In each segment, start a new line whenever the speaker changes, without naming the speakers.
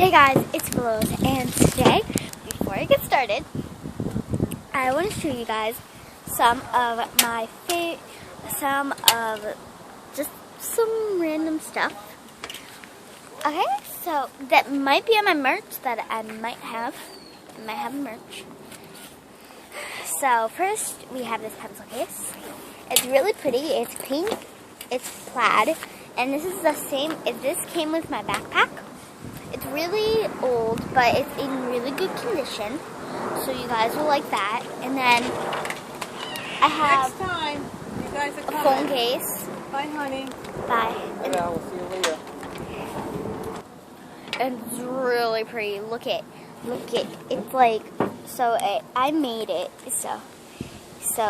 Hey guys, it's Veloz, and today, before I get started, I want to show you guys some random stuff. Okay, so that might be on my merch that I might have. I might have merch. So first, we have this pencil case. It's really pretty. It's pink. It's plaid, and this is the same. This came with my backpack. It's really old, but it's in really good condition, so you guys will like that. And then I have
Next time, you guys are
a
coming.
phone case.
Bye, honey.
Bye.
Yeah, we'll see you later.
And it's really pretty. Look it. It's like, so I made it, so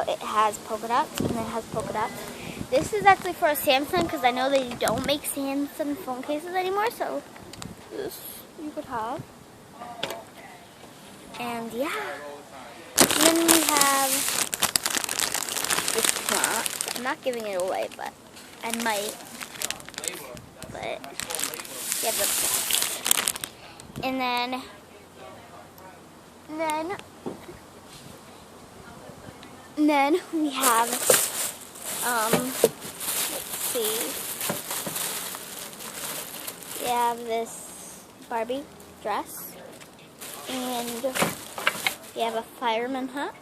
it has polka dots, and then it has polka dots. This is actually for a Samsung, because I know they don't make Samsung phone cases anymore, so this you could have. And yeah. And then we have this plant. I'm not giving it away, but I might. But yeah, but and then we have let's see. We have this Barbie dress, and we have a fireman hat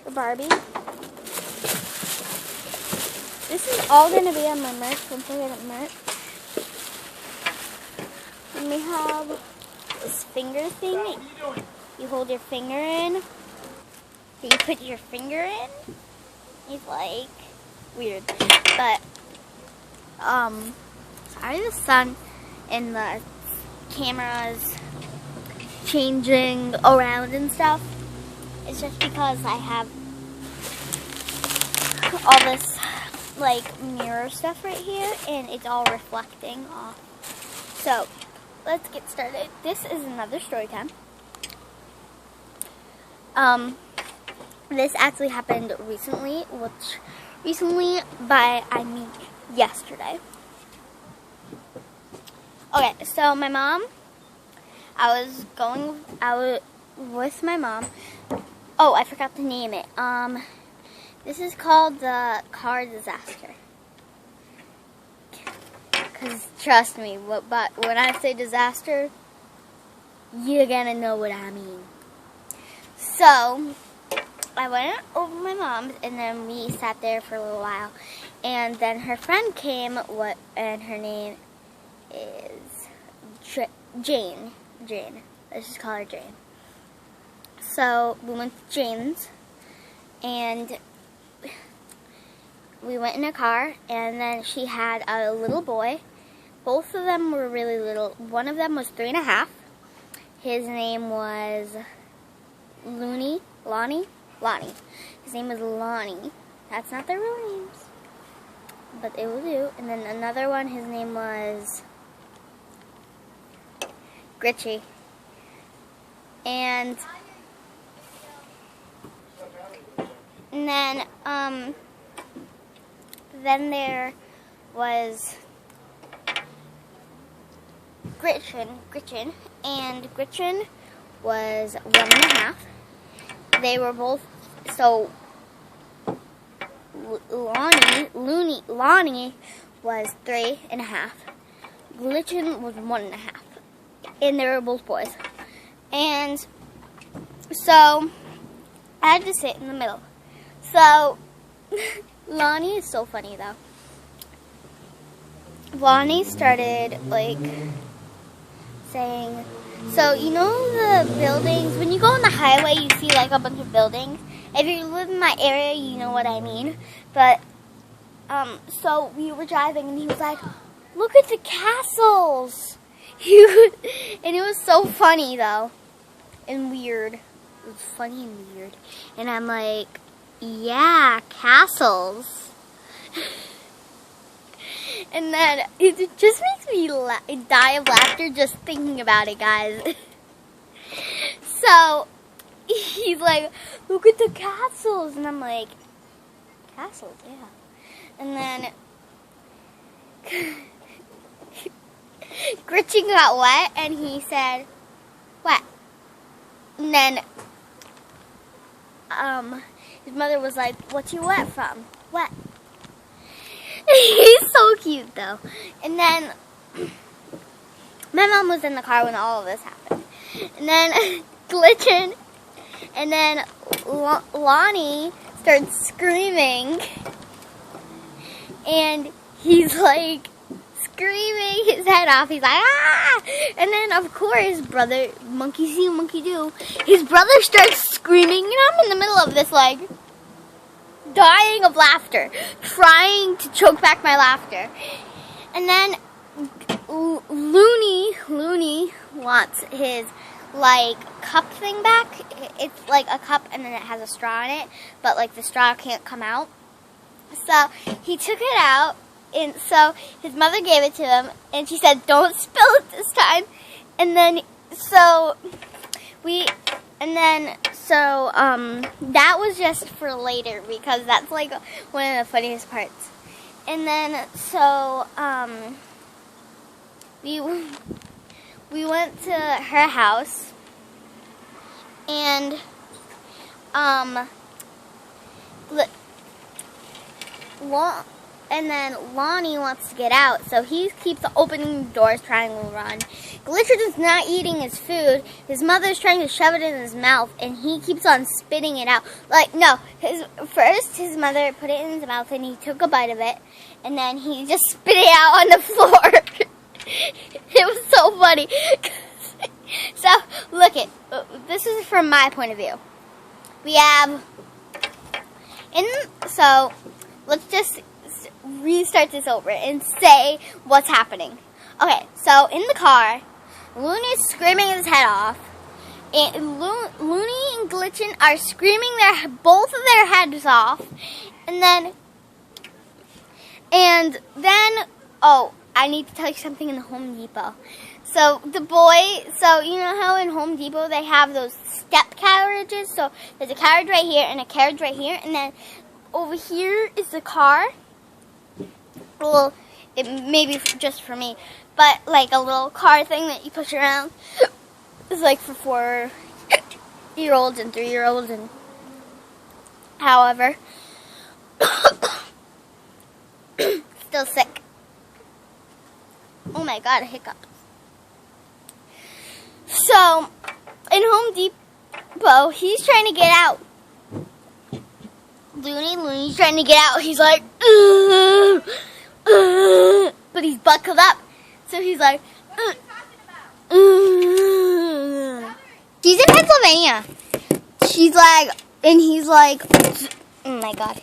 for Barbie. This is all going to be on my merch once I get it merch. And we have this finger thing. You hold your finger in. You put your finger in. It's like weird, but sorry the sun and the cameras changing around and stuff. It's just because I have all this like mirror stuff right here, and it's all reflecting off. So let's get started. This is another story time. This actually happened recently, I mean yesterday. Okay, so my mom, I was with my mom. Oh, I forgot to name it. This is called the car disaster. Because trust me, but when I say disaster, you're gonna know what I mean. So I went over to my mom's, and then we sat there for a little while, and then her friend came. And her name is Jane. Let's just call her Jane. So we went to Jane's, and we went in a car, and then she had a little boy. Both of them were really little. One of them was 3.5. His name was Lonnie. His name was Lonnie. That's not their real names, but it will do. And then another one, his name was Gritchy. And then there was Gretchen, and Gretchen was 1.5. They were both, so Lonnie was 3.5. Gretchen was 1.5. And they were both boys. And so I had to sit in the middle. So Lonnie is so funny though. Lonnie started like saying, so you know the buildings, when you go on the highway you see like a bunch of buildings. If you live in my area you know what I mean. But so we were driving, and he was like, look at the castles. And it was so funny though, and weird. It was funny and weird. And I'm like, yeah, castles. And then it just makes me die of laughter just thinking about it, guys. So he's like, look at the castles. And I'm like, castles, yeah. And then Glitchin got wet, and he said, "Wet." And then, his mother was like, "What you wet from?" "Wet." He's so cute, though. And then, my mom was in the car when all of this happened. And then, Glitchin, and then Lonnie starts screaming. And he's like screaming his head off. He's like, ah! And then, of course, brother, monkey see, monkey do. His brother starts screaming, and I'm in the middle of this, like, dying of laughter, trying to choke back my laughter. And then Looney wants his, like, cup thing back. It's like a cup, and then it has a straw in it, but, like, the straw can't come out. So he took it out, and so his mother gave it to him, and she said, "Don't spill it this time." And then that was just for later, because that's like one of the funniest parts. And then we went to her house, and and then Lonnie wants to get out, so he keeps opening doors, trying to run. Glitcher is not eating his food. His mother's trying to shove it in his mouth, and he keeps on spitting it out. Like, no, his mother put it in his mouth, and he took a bite of it, and then he just spit it out on the floor. It was so funny. So, look it. This is from my point of view. We have, so let's just restart this over and say what's happening. Okay, so in the car, Looney's screaming his head off, and Looney and Glitchin are screaming both of their heads off, and then, oh, I need to tell you something in the Home Depot. So you know how in Home Depot they have those step carriages? So there's a carriage right here and a carriage right here, and then over here is the car. Well, it may be just for me, but like a little car thing that you push around. It's like for 4-year-olds and 3-year-olds and however. Still sick. Oh my god, a hiccup. So, in Home Depot, he's trying to get out. Looney's trying to get out. He's like, but he's buckled up. So he's like, He's in Pennsylvania. He's like, oh my god.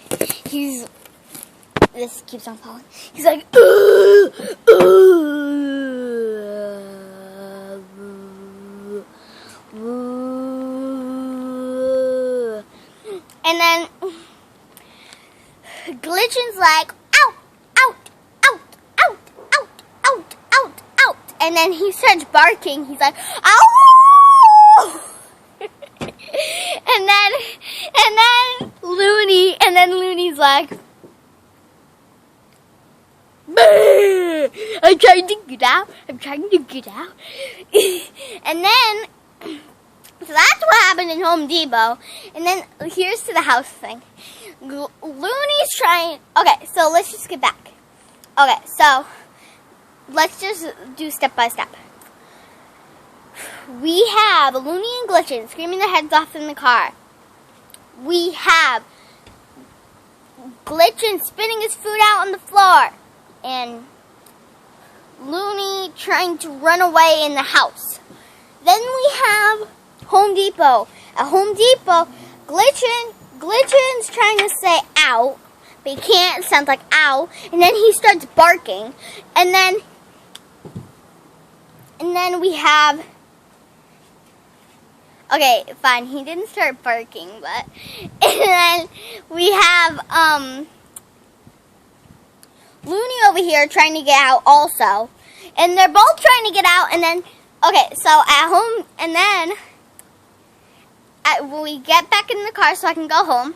This keeps on falling. He's like, and then Glitchin's like, out, out, out, out, out, out, out, out. And then he starts barking. He's like, ow! and then Looney's like, I'm trying to get out. And then, so that's what happened in Home Depot. And then here's to the house thing. Looney's trying, okay, so let's just get back. Okay, so let's just do step by step. We have Looney and Glitchin screaming their heads off in the car. We have Glitchin spitting his food out on the floor. And Looney trying to run away in the house. Then we have Home Depot. At Home Depot, Glitchin's trying to say ow, but he can't. It sounds like ow. And then he starts barking. And then we have, okay, fine, he didn't start barking, but, and then we have, Looney over here trying to get out also. And they're both trying to get out, and then, okay, so at home, and then when we get back in the car so I can go home.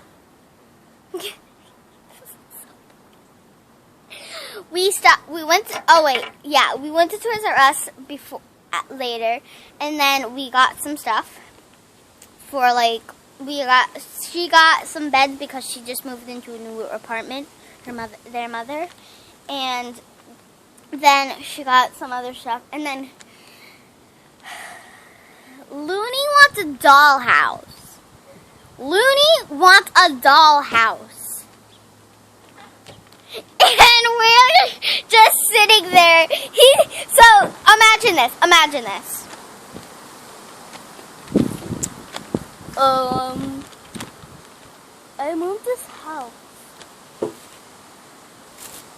we went to Toys R Us later, and then we got some stuff for she got some beds because she just moved into a new apartment, their mother, and then she got some other stuff, and then Looney wants a dollhouse. Looney wants a dollhouse. And we're just sitting there. So imagine this. I moved this house.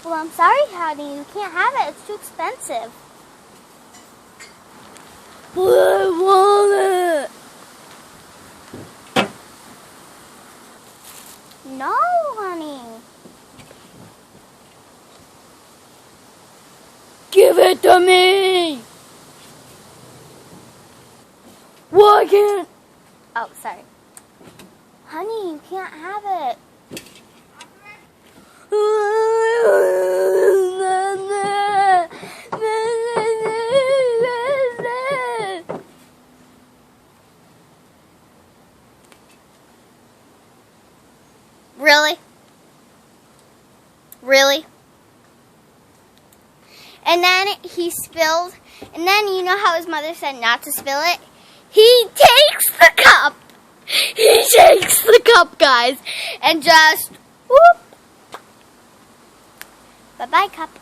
Well, I'm sorry, honey. You can't have it. It's too expensive. I want it. No, honey. Give it to me. Why can't? Oh, sorry. Honey, you can't have it. Really? Really? And then he spilled, and then you know how his mother said not to spill it? He takes the cup. He shakes the cup, guys, and just whoop. Bye-bye, cup.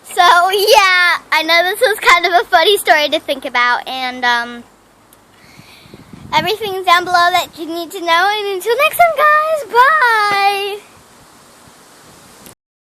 So, yeah, I know this was kind of a funny story to think about, and everything's down below that you need to know, and until next time, guys, bye!